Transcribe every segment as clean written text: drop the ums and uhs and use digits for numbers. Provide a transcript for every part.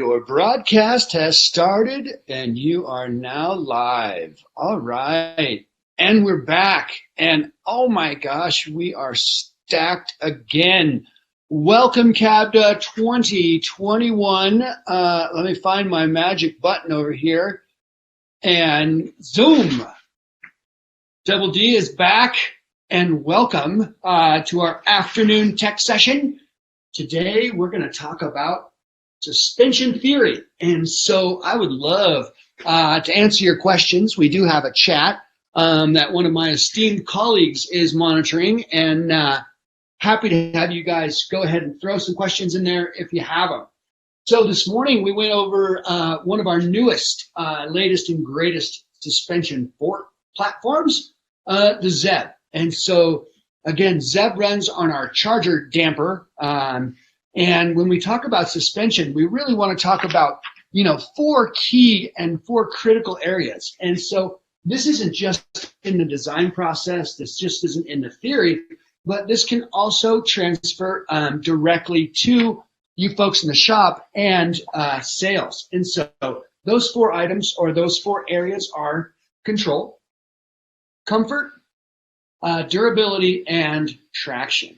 Your broadcast has started and you are now live. All right. And we're back. And oh my gosh, we are stacked again. Welcome, CABDA 2021. Let me find my magic button over here. And Zoom. Double D is back. And welcome to our afternoon tech session. Today, we're going to talk about suspension theory. And so I would love to answer your questions. We do have a chat that one of my esteemed colleagues is monitoring, and happy to have you guys go ahead and throw some questions in there if you have them. So this morning we went over one of our newest, latest and greatest suspension fork platforms, the ZEB. And so again, ZEB runs on our charger damper. And when we talk about suspension, we really want to talk about, four key and four critical areas. And so this isn't just in the design process. This just isn't in the theory, but this can also transfer directly to you folks in the shop and sales. And so those four items or those four areas are control, comfort, durability, and traction.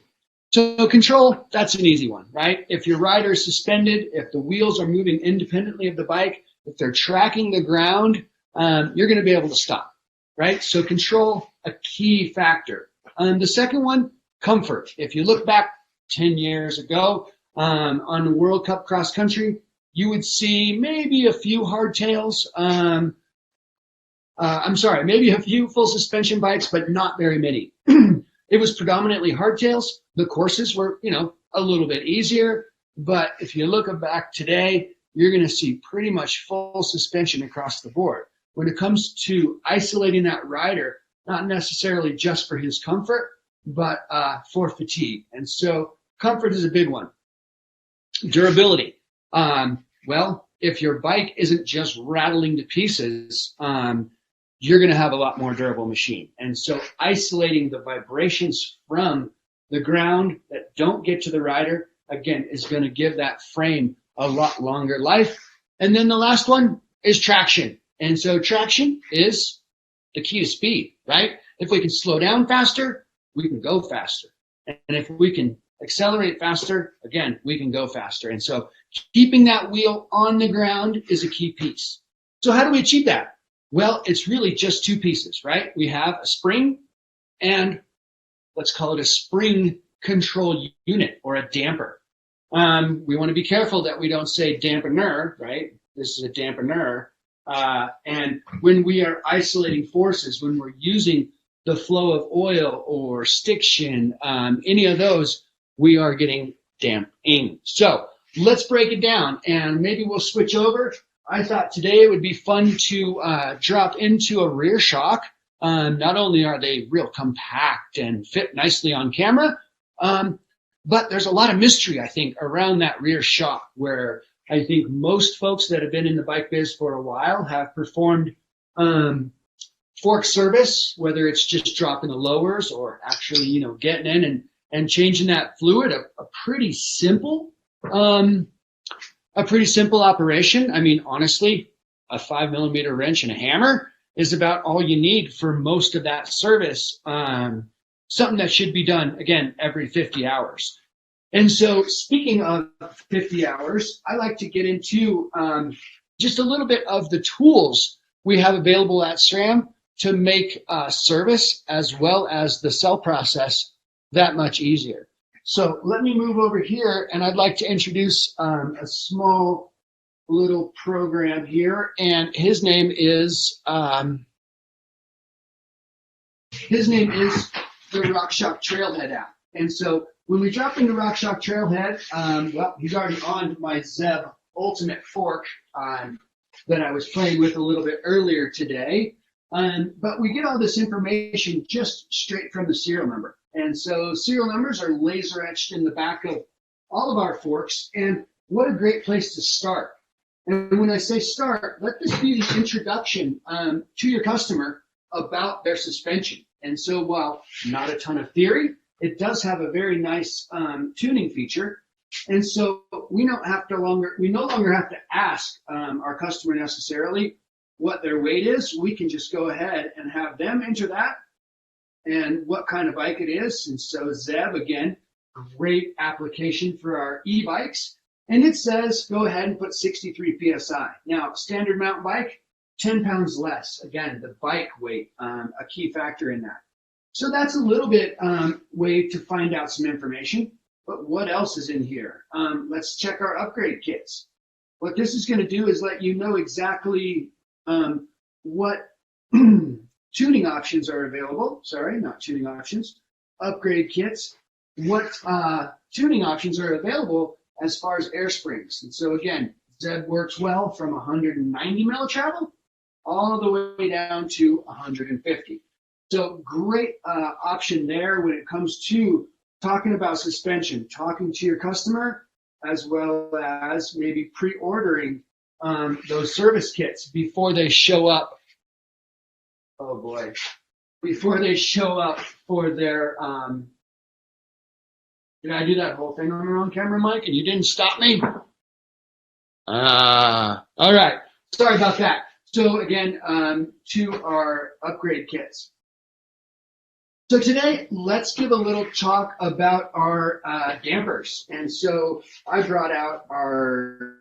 So control, that's an easy one, right? If your rider is suspended, if the wheels are moving independently of the bike, if they're tracking the ground, you're going to be able to stop, right? So control, a key factor. The second one, comfort. If you look back 10 years ago on the World Cup cross country, you would see maybe a few hardtails. Maybe a few full suspension bikes, but not very many. It was predominantly hardtails. The courses were, a little bit easier. But if you look back today, you're going to see pretty much full suspension across the board. When it comes to isolating that rider, not necessarily just for his comfort, but for fatigue. And so comfort is a big one. Durability. If your bike isn't just rattling to pieces, you're going to have a lot more durable machine. And so isolating the vibrations from the ground that don't get to the rider, again, is going to give that frame a lot longer life. And then the last one is traction. And so traction is the key to speed, right? If we can slow down faster, we can go faster. And if we can accelerate faster, again, we can go faster. And so keeping that wheel on the ground is a key piece. So how do we achieve that? Well, it's really just two pieces, right? We have a spring and let's call it a spring control unit or a damper. We want to be careful that we don't say dampener, right? This is a dampener. And when we are isolating forces, when we're using the flow of oil or stiction, any of those, we are getting damping. So let's break it down and maybe we'll switch over. I thought today it would be fun to drop into a rear shock. Not only are they real compact and fit nicely on camera, but there's a lot of mystery, I think, around that rear shock where I think most folks that have been in the bike biz for a while have performed fork service, whether it's just dropping the lowers or actually, getting in and changing that fluid, a pretty simple operation. I mean, honestly, a 5mm wrench and a hammer is about all you need for most of that service. Something that should be done, again, every 50 hours. And so speaking of 50 hours, I like to get into just a little bit of the tools we have available at SRAM to make service as well as the sell process that much easier. So let me move over here, and I'd like to introduce a small little program here, and his name is the ROCKSHOX Trailhead app. And so when we drop into ROCKSHOX Trailhead, he's already on my ZEB Ultimate fork that I was playing with a little bit earlier today. But we get all this information just straight from the serial number. And so serial numbers are laser etched in the back of all of our forks. And what a great place to start. And when I say start, let this be the introduction to your customer about their suspension. And so while not a ton of theory, it does have a very nice tuning feature. And so we no longer have to ask our customer necessarily what their weight is. We can just go ahead and have them enter that and what kind of bike it is. And so Zeb, again, great application for our e-bikes. And it says, go ahead and put 63 PSI. Now, standard mountain bike, 10 pounds less. Again, the bike weight, a key factor in that. So that's a little bit way to find out some information. But what else is in here? Let's check our upgrade kits. What this is going to do is let you know exactly what tuning options are available. Sorry, not tuning options. Upgrade kits. What tuning options are available as far as air springs. And so again, Zeb works well from 190 mil travel all the way down to 150. So great option there when it comes to talking about suspension, talking to your customer, as well as maybe pre-ordering those service kits before they show up. Oh boy, before they show up for their, did I do that whole thing on the wrong camera, Mike, and you didn't stop me? All right, sorry about that. So again, to our upgrade kits. So today, let's give a little talk about our dampers. And so I brought out our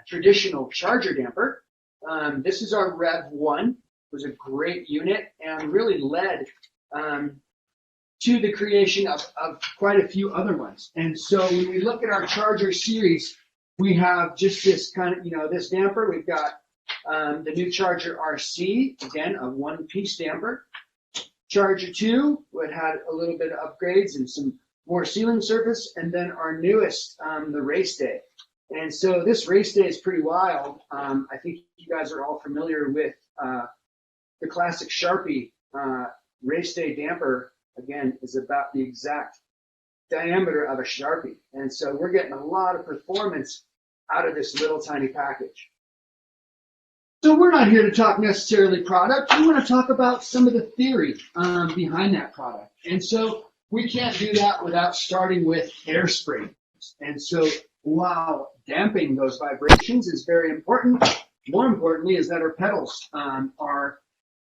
traditional charger damper. This is our Rev 1. It was a great unit and really led to the creation of quite a few other ones. And so when we look at our charger series, we have just this kind of, this damper. We've got the new Charger RC, again, a one-piece damper. Charger 2, it had a little bit of upgrades and some more ceiling surface, and then our newest, the Race Day. And so this Race Day is pretty wild. I think you guys are all familiar with the classic Sharpie Race Day damper. Again, is about the exact diameter of a Sharpie. And so we're getting a lot of performance out of this little tiny package. So we're not here to talk necessarily product. We want to talk about some of the theory behind that product. And so we can't do that without starting with air springs. And so while damping those vibrations is very important, more importantly is that our pedals are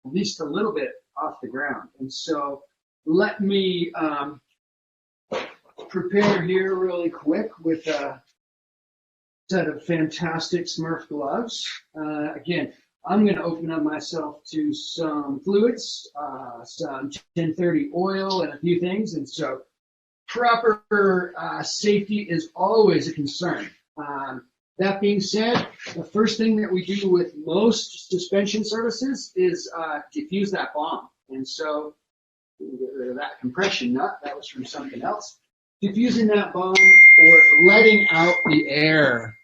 at least a little bit off the ground. And so let me prepare here really quick with a set of fantastic Smurf gloves. Again, I'm going to open up myself to some fluids, some 1030 oil, and a few things. And so proper safety is always a concern. That being said, the first thing that we do with most suspension services is diffuse that bomb. And so get rid of that compression nut. That was from something else. Diffusing that bomb or letting out the air.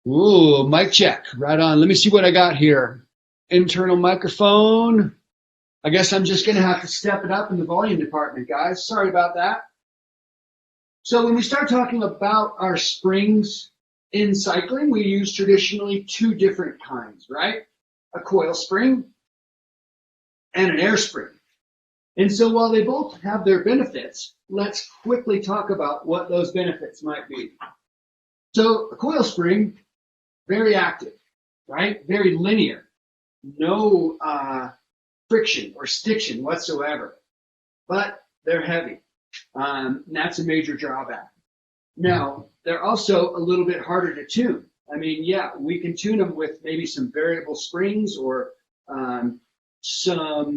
Ooh, mic check. Right on. Let me see what I got here. Internal microphone. I guess I'm just going to have to step it up in the volume department, guys. Sorry about that. So when we start talking about our springs in cycling, we use traditionally two different kinds, right? A coil spring and an air spring. And so while they both have their benefits, let's quickly talk about what those benefits might be. So a coil spring, very active, right? Very linear, no friction or stiction whatsoever, but they're heavy. That's a major drawback. Now, they're also a little bit harder to tune. I mean, yeah, we can tune them with maybe some variable springs or some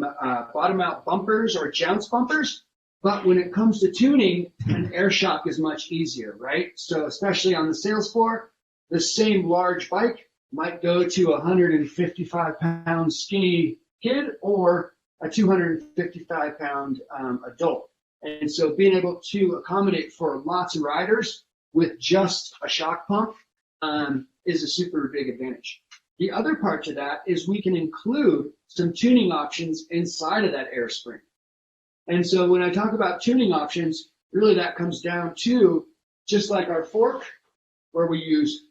bottom out bumpers or jounce bumpers. But when it comes to tuning, an air shock is much easier, right? So especially on the sales floor, the same large bike might go to a 155-pound skinny kid or a 255-pound adult. And so being able to accommodate for lots of riders with just a shock pump is a super big advantage. The other part to that is we can include some tuning options inside of that air spring. And so when I talk about tuning options, really that comes down to just like our fork, where we use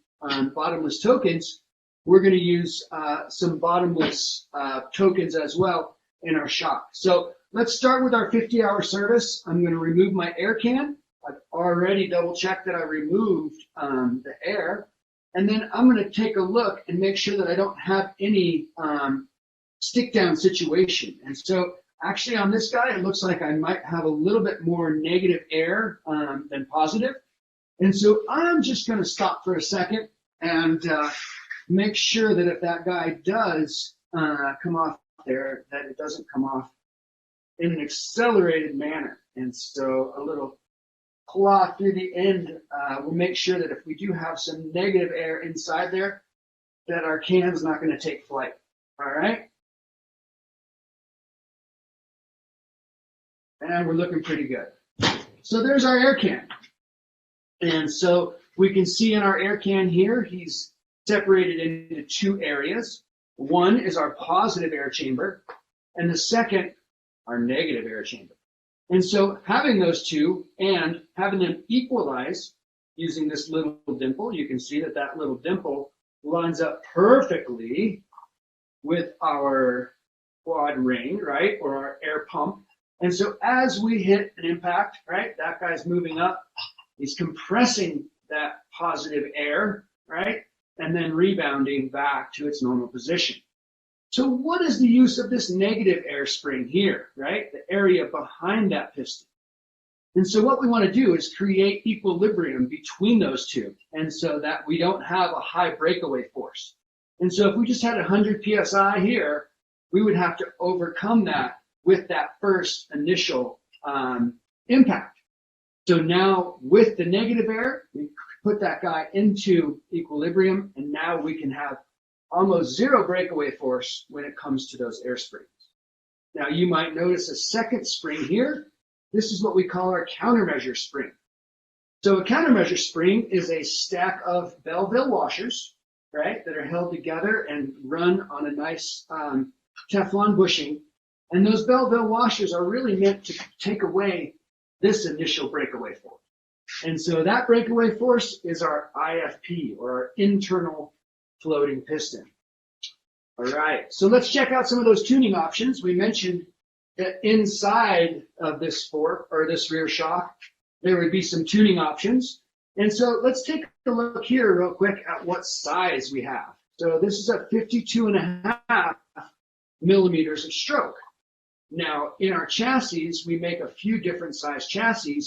bottomless tokens, we're going to use some bottomless tokens as well in our shock. So let's start with our 50-hour service. I'm going to remove my air can. I've already double checked that I removed the air. And then I'm going to take a look and make sure that I don't have any stick down situation. And so actually on this guy, it looks like I might have a little bit more negative air than positive. And so I'm just going to stop for a second and make sure that if that guy does come off there, that it doesn't come off in an accelerated manner. And so a little claw through the end will make sure that if we do have some negative air inside there, that our can's not going to take flight. All right? And we're looking pretty good. So there's our air can. And so we can see in our air can here, he's separated into two areas. One is our positive air chamber, and the second, our negative air chamber. And so having those two and having them equalize using this little dimple, you can see that that little dimple lines up perfectly with our quad ring, right, or our air pump. And so as we hit an impact, right, that guy's moving up, he's compressing that positive air, right, and then rebounding back to its normal position. So what is the use of this negative air spring here, right, the area behind that piston? And so what we want to do is create equilibrium between those two, and so that we don't have a high breakaway force. And so if we just had 100 psi here, we would have to overcome that with that first initial impact. So now with the negative air, we put that guy into equilibrium, and now we can have almost zero breakaway force when it comes to those air springs. Now you might notice a second spring here. This is what we call our countermeasure spring. So a countermeasure spring is a stack of Belleville washers, right, that are held together and run on a nice Teflon bushing. And those Belleville washers are really meant to take away this initial breakaway force. And so that breakaway force is our IFP, or our internal floating piston. All right, so let's check out some of those tuning options. We mentioned that inside of this fork, or this rear shock, there would be some tuning options. And so let's take a look here real quick at what size we have. So this is a 52.5 millimeters of stroke. Now, in our chassis, we make a few different size chassis,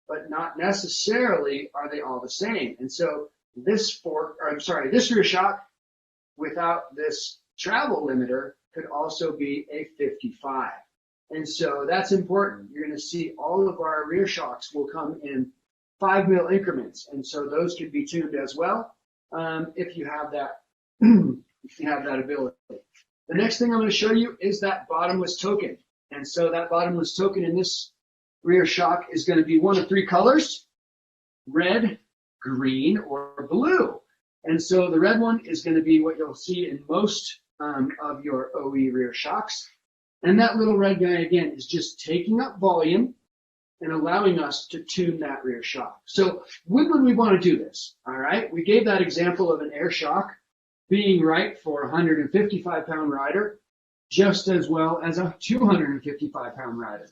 but not necessarily are they all the same. And so this fork, or I'm sorry, this rear shock without this travel limiter could also be a 55. And so that's important. You're going to see all of our rear shocks will come in 5 mil increments. And so those can be tuned as well if you have that, if you have that ability. The next thing I'm going to show you is that bottomless token. And so that bottomless token in this rear shock is going to be one of three colors: red, green, or blue. And so the red one is going to be what you'll see in most of your OE rear shocks. And that little red guy, again, is just taking up volume and allowing us to tune that rear shock. So when would we want to do this? All right, we gave that example of an air shock being right for a 155-pound rider just as well as a 255-pound rider.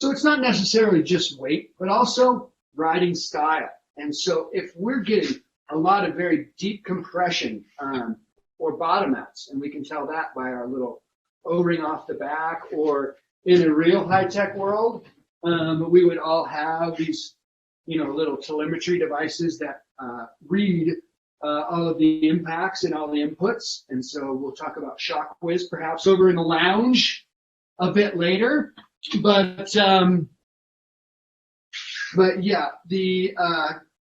So it's not necessarily just weight, but also riding style. And so if we're getting a lot of very deep compression or bottom outs, and we can tell that by our little O-ring off the back, or in a real high-tech world, we would all have these, little telemetry devices that read all of the impacts and all the inputs. And so we'll talk about shock whiz perhaps over in the lounge a bit later. But yeah, the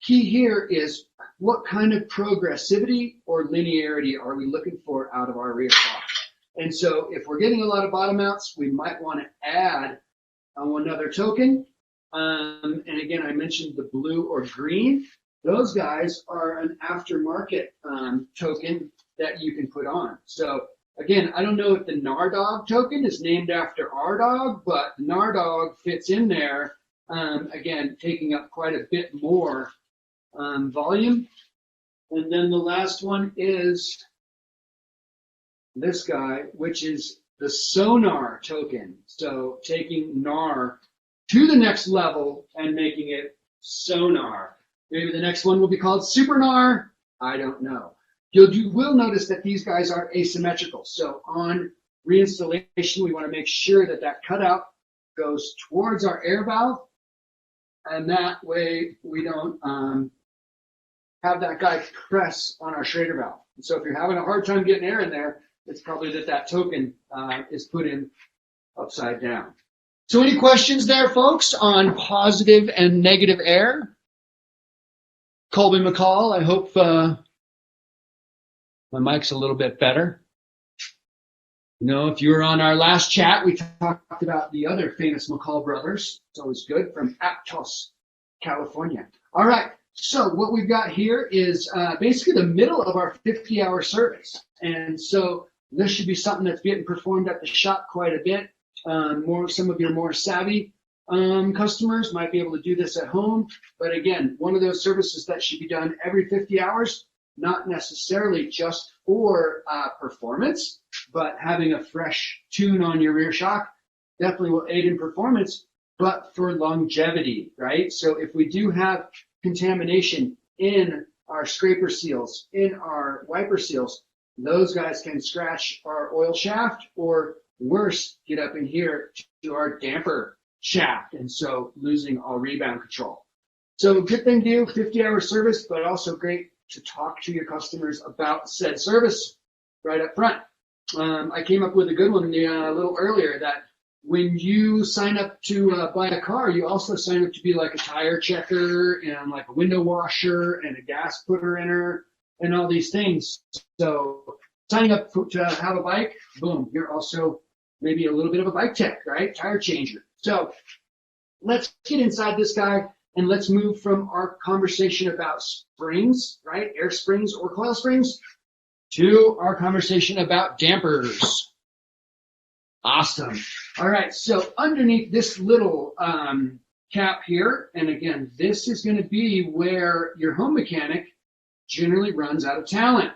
key here is what kind of progressivity or linearity are we looking for out of our rear shock? And so if we're getting a lot of bottom outs, we might want to add another token. And again, I mentioned the blue or green. Those guys are an aftermarket token that you can put on. So again, I don't know if the Nardog token is named after our dog, but the Nardog fits in there, again, taking up quite a bit more volume. And then the last one is this guy, which is the sonar token. So taking NAR to the next level and making it sonar. Maybe the next one will be called supernar. I don't know. You will notice that these guys are asymmetrical. So on reinstallation, we want to make sure that that cutout goes towards our air valve, and that way we don't have that guy press on our Schrader valve. And so if you're having a hard time getting air in there, it's probably that token is put in upside down. So any questions there, folks, on positive and negative air? Colby McCall, I hope my mic's a little bit better. You know, if you were on our last chat, we talked about the other famous McCall brothers. It's always good, from Aptos, California. All right, so what we've got here is basically the middle of our 50-hour service. And so this should be something that's getting performed at the shop quite a bit. Some of your more savvy customers might be able to do this at home. But again, one of those services that should be done every 50 hours, not necessarily just for performance, but having a fresh tune on your rear shock definitely will aid in performance, but for longevity, right? So if we do have contamination in our scraper seals, in our wiper seals, those guys can scratch our oil shaft, or worse, get up in here to our damper shaft, and so losing all rebound control. So good thing to do, 50-hour service, but also great to talk to your customers about said service right up front. I came up with a good one a little earlier, that when you sign up to buy a car, you also sign up to be like a tire checker and like a window washer and a gas putter inner and all these things. So signing up to have a bike, boom, you're also maybe a little bit of a bike tech, right? Tire changer. So let's get inside this guy. And let's move from our conversation about springs, right? Air springs or coil springs, to our conversation about dampers. Awesome. All right, so underneath this little cap here, and again, this is going to be where your home mechanic generally runs out of talent,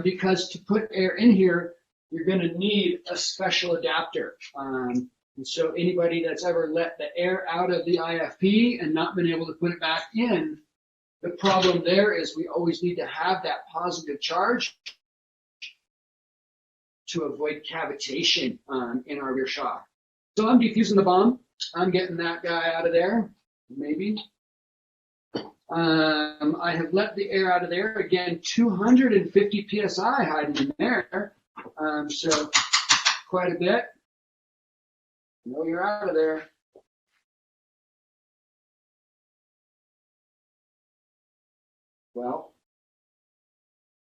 because to put air in here, you're going to need a special adapter. And so anybody that's ever let the air out of the IFP and not been able to put it back in, the problem there is we always need to have that positive charge to avoid cavitation in our rear shock. So I'm defusing the bomb. I'm getting that guy out of there, maybe. I have let the air out of there. Again, 250 PSI hiding in there. So quite a bit. No, you're out of there. Well,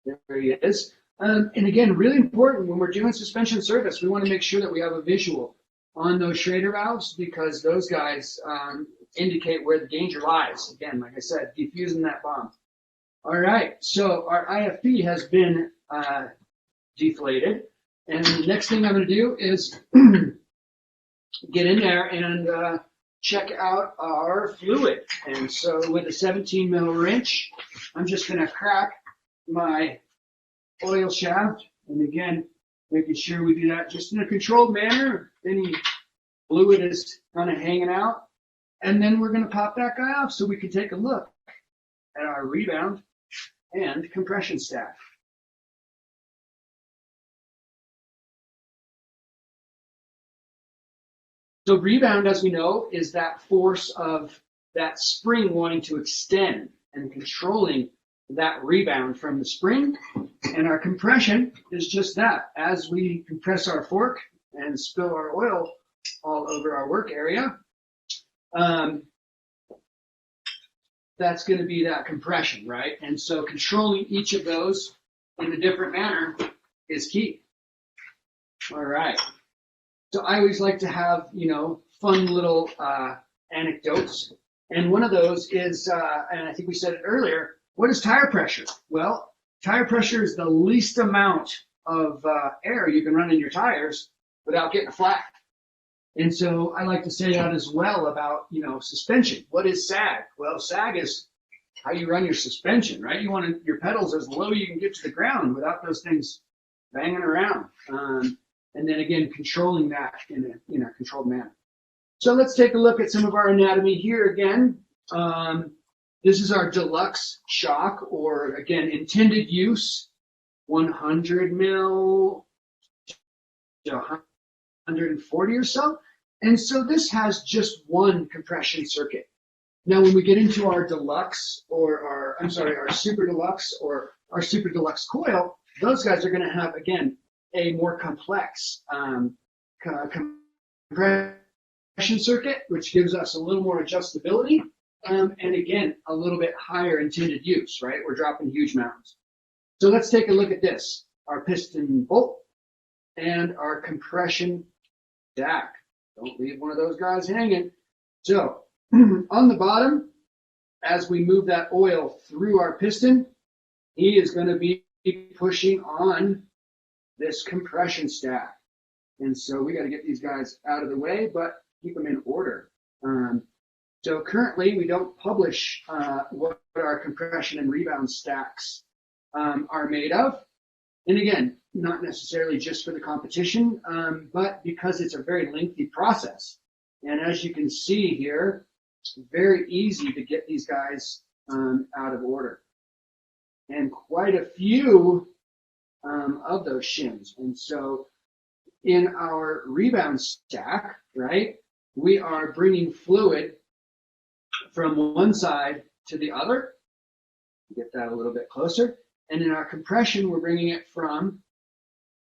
there he is. And again, really important when we're doing suspension service, we want to make sure that we have a visual on those Schrader valves, because those guys indicate where the danger lies. Again, like I said, defusing that bomb. All right, so our IFP has been deflated. And the next thing I'm going to do is get in there and check out our fluid. And so with a 17 mil wrench, I'm just going to crack my oil shaft. And again, making sure we do that just in a controlled manner. Any fluid is kind of hanging out. And then we're going to pop that guy off so we can take a look at our rebound and compression stack. So rebound, as we know, is that force of that spring wanting to extend and controlling that rebound from the spring. And our compression is just that. As we compress our fork and spill our oil all over our work area, that's going to be that compression, right? And so controlling each of those in a different manner is key. All right. So I always like to have, fun little anecdotes. And one of those is, and I think we said it earlier, what is tire pressure? Well, tire pressure is the least amount of air you can run in your tires without getting a flat. And so I like to say that as well about, suspension. What is sag? Well, sag is how you run your suspension, right? You want your pedals as low you can get to the ground without those things banging around. And then again, controlling that in a controlled manner. So let's take a look at some of our anatomy here again. This is our deluxe shock, or again, intended use, 100 mil to 140 or so. And so this has just one compression circuit. Now, when we get into our deluxe or our super deluxe or our super deluxe coil, those guys are going to have, again, a more complex compression circuit, which gives us a little more adjustability. And again, a little bit higher intended use, right? We're dropping huge mountains. So let's take a look at this. Our piston bolt and our compression stack. Don't leave one of those guys hanging. So on the bottom, as we move that oil through our piston, he is going to be pushing on this compression stack. And so we got to get these guys out of the way, but keep them in order. So currently, we don't publish what our compression and rebound stacks are made of. And again, not necessarily just for the competition, but because it's a very lengthy process. And as you can see here, it's very easy to get these guys out of order. And quite a few of those shims. And so in our rebound stack, right, we are bringing fluid from one side to the other. Get that a little bit closer. And in our compression, we're bringing it from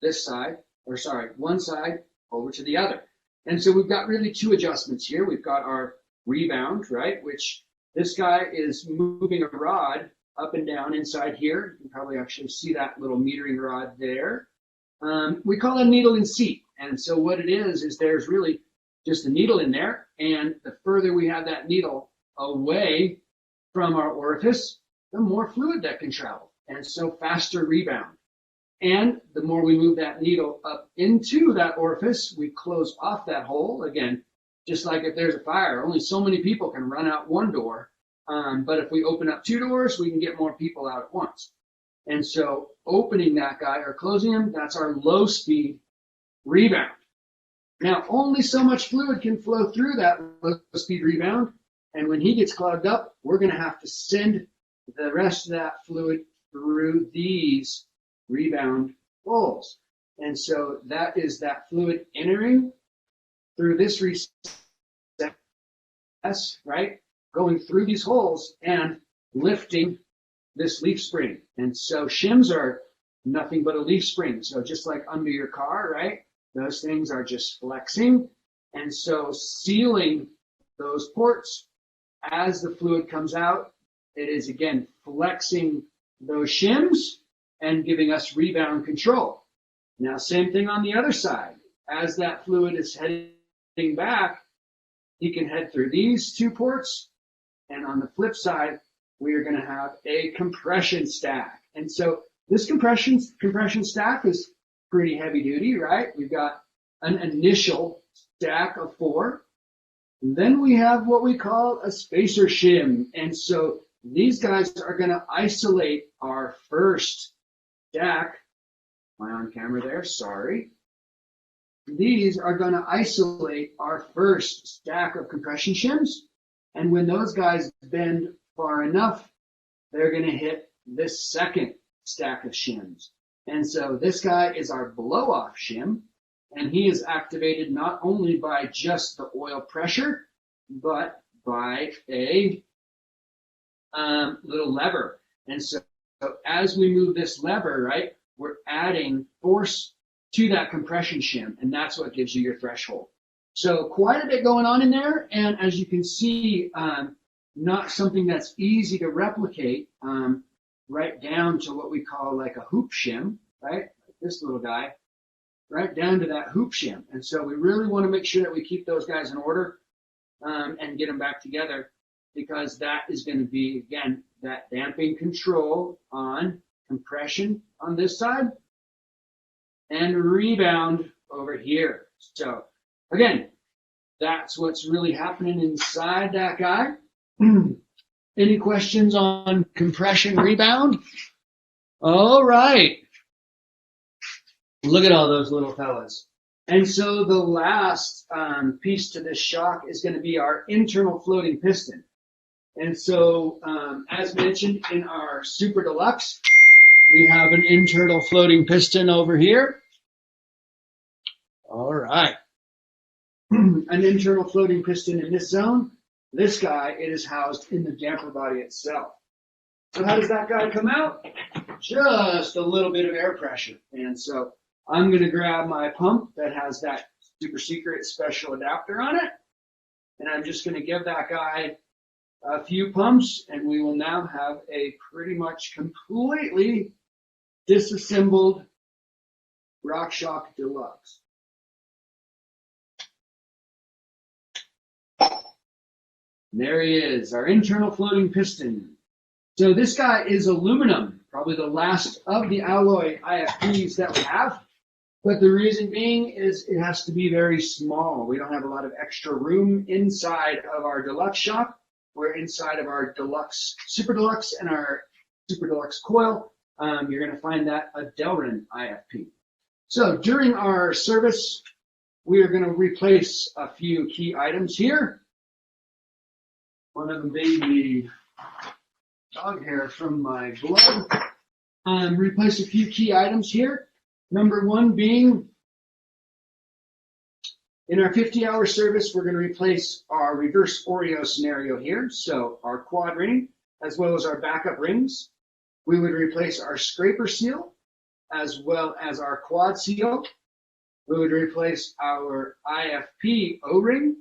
this side, one side over to the other. And so we've got really two adjustments here. We've got our rebound, right, which this guy is moving a rod up and down inside here. You can probably actually see that little metering rod there. We call it a needle and seat. And so what it is there's really just a needle in there. And the further we have that needle away from our orifice, the more fluid that can travel. And so faster rebound. And the more we move that needle up into that orifice, we close off that hole. Again, just like if there's a fire, only so many people can run out one door. But if we open up two doors, we can get more people out at once. And so opening that guy or closing him, that's our low speed rebound. Now, only so much fluid can flow through that low speed rebound. And when he gets clogged up, we're going to have to send the rest of that fluid through these rebound holes. And so that is that fluid entering through this recess, right? Going through these holes and lifting this leaf spring. And so shims are nothing but a leaf spring. So just like under your car, right? Those things are just flexing. And so sealing those ports as the fluid comes out, it is again flexing those shims and giving us rebound control. Now, same thing on the other side. As that fluid is heading back, he can head through these two ports. And on the flip side, we are going to have a compression stack. And so this compression stack is pretty heavy duty, right? We've got an initial stack of 4. And then we have what we call a spacer shim. And so these guys are going to isolate our first stack. Am I on camera there? Sorry. These are going to isolate our first stack of compression shims. And when those guys bend far enough, they're going to hit this second stack of shims. And so this guy is our blow-off shim. And he is activated not only by just the oil pressure, but by a little lever. And so as we move this lever, right, we're adding force to that compression shim, and that's what gives you your threshold. So quite a bit going on in there, and as you can see, not something that's easy to replicate, right down to what we call like a hoop shim, right? Like this little guy, right down to that hoop shim. And so we really want to make sure that we keep those guys in order and get them back together, because that is going to be, again, that damping control on compression on this side and rebound over here. So again, that's what's really happening inside that guy. Any questions on compression rebound? All right. Look at all those little fellas. And so the last piece to this shock is going to be our internal floating piston. And so, as mentioned in our Super Deluxe, we have an internal floating piston over here. All right. An internal floating piston in this zone. This guy, it is housed in the damper body itself. So how does that guy come out? Just a little bit of air pressure. And so I'm going to grab my pump that has that super secret special adapter on it. And I'm just going to give that guy a few pumps, and we will now have a pretty much completely disassembled ROCKSHOX Deluxe. And there he is, our internal floating piston. So this guy is aluminum, probably the last of the alloy IFPs that we have. But the reason being is it has to be very small. We don't have a lot of extra room inside of our Deluxe shop. We're inside of our Deluxe, Super Deluxe, and our Super Deluxe coil. You're going to find that a Delrin IFP. So during our service, we are going to replace a few key items here. One of them being the dog hair from my glove. Replace a few key items here. Number one being, in our 50-hour service, we're going to replace our reverse Oreo scenario here. So our quad ring, as well as our backup rings. We would replace our scraper seal, as well as our quad seal. We would replace our IFP O-ring.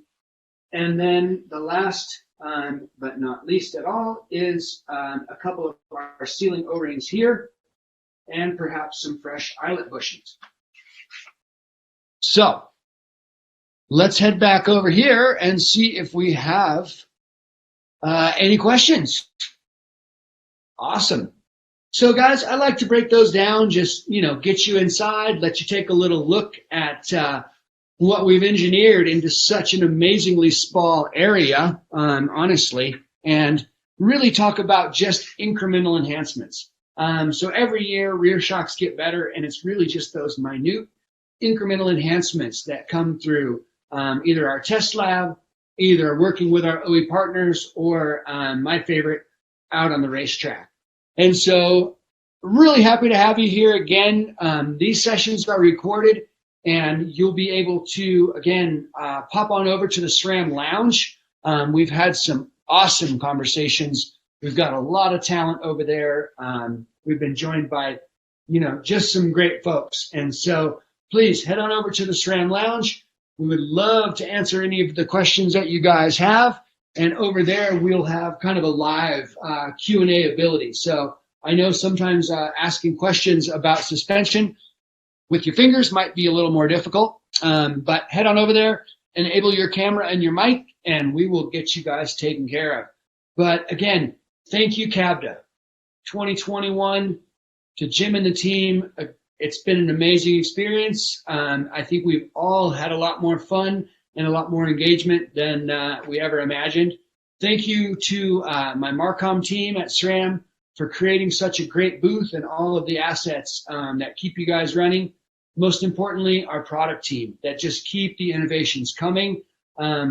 And then the last, but not least at all, is a couple of our sealing O-rings here, and perhaps some fresh eyelet bushings. So let's head back over here and see if we have any questions. Awesome. So guys, I like to break those down, just, get you inside, let you take a little look at what we've engineered into such an amazingly small area, honestly, and really talk about just incremental enhancements. So every year, rear shocks get better, and it's really just those minute incremental enhancements that come through either our test lab, either working with our OE partners, or my favorite, out on the racetrack. And so really happy to have you here again. These sessions are recorded, and you'll be able to, again, pop on over to the SRAM Lounge. We've had some awesome conversations. We've got a lot of talent over there. We've been joined by, just some great folks. And so please head on over to the SRAM Lounge. We would love to answer any of the questions that you guys have. And over there, we'll have kind of a live Q&A ability. So I know sometimes asking questions about suspension with your fingers might be a little more difficult. But head on over there, enable your camera and your mic, and we will get you guys taken care of. But again, thank you, CABDA. 2021, to Jim and the team, it's been an amazing experience. I think we've all had a lot more fun and a lot more engagement than we ever imagined. Thank you to my Marcom team at SRAM for creating such a great booth and all of the assets that keep you guys running. Most importantly, our product team that just keep the innovations coming,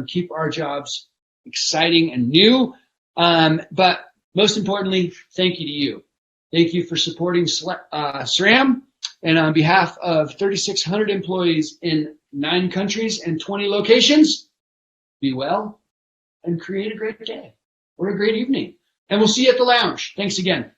keep our jobs exciting and new. But most importantly, thank you to you. Thank you for supporting SRAM. And on behalf of 3,600 employees in 9 countries and 20 locations, be well and create a great day or a great evening. And we'll see you at the lounge. Thanks again.